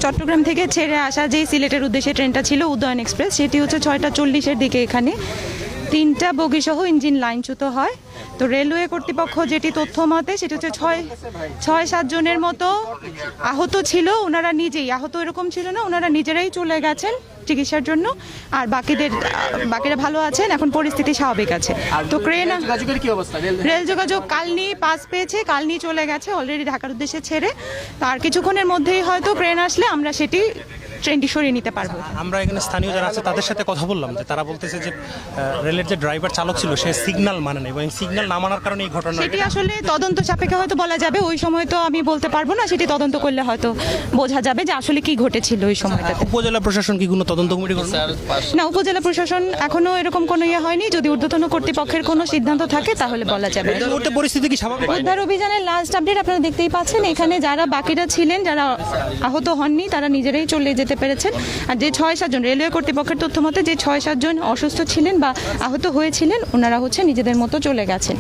চট্টগ্রাম থেকে ছেড়ে আসা যেই সিলেটের উদ্দেশ্যে ট্রেনটা ছিল উদয়ন এক্সপ্রেস, সেটি হচ্ছে 6:40-এর দিকে এখানে 3টা বগিসহ ইঞ্জিন লাইনচ্যুত হয়। তো রেলওয়ে কর্তৃপক্ষ যেটি তথ্য মতে সেটি হচ্ছে 6-7 জনের মতো আহত ছিল। ওনারা নিজেই আহত এরকম ছিল না, ওনারা নিজেরাই চলে গেছেন চিকিৎসার জন্য। আর বাকিরা ভালো আছেন, এখন পরিস্থিতি স্বাভাবিক আছে। তো ক্রেন রেল যোগাযোগ কালনি পাস পেয়েছে, কালনি চলে গেছে অলরেডি ঢাকার উদ্দেশ্যে ছেড়ে। তার কিছুক্ষণের মধ্যেই হয়তো ক্রেন আসলে আমরা ট্রেনটি সরিয়ে নিতে পারবো। আমরা এখানে স্থানীয় যারা আছে তাদের সাথে কথা বললাম, যে তারা বলতেছে যে রেলের যে ড্রাইভার চালক ছিল সে সিগন্যাল মানে না, এবং সিগন্যাল না মানার কারণে এই ঘটনা। সেটি আসলে তদন্ত সাপেক্ষে হয়তো বলা যাবে, ওই সময় তো আমি বলতে পারবো না, সেটি তদন্ত করলে হয়তো বোঝা যাবে যে আসলে কি ঘটেছিল ওই সময়টাতে। উপজেলা প্রশাসন কি কোনো তদন্ত কমিটি করছে? না, উপজেলা প্রশাসন এখনো এরকম কোনো হয়নি। যদি ঊর্ধ্বতন কর্তৃপক্ষের কোনো সিদ্ধান্ত থাকে তাহলে বলা যাবে। এই মুহূর্তে পরিস্থিতি কি স্বাভাবিক? উদ্ধার অভিযানের লাস্ট আপডেট আপনারা দেখতেই পাচ্ছেন। এখানে যারা বাকিরা ছিলেন, যারা আহত হননি, তারা নিজেরাই চলে যেতে পেরেছেন। আর যে 6-7 জন রেলওয়ে কর্তৃপক্ষের তথ্য মতে যে 6-7 জন অসুস্থ ছিলেন বা আহত হয়েছিলেন, ওনারা হচ্ছে নিজেদের মতো চলে গেছেন।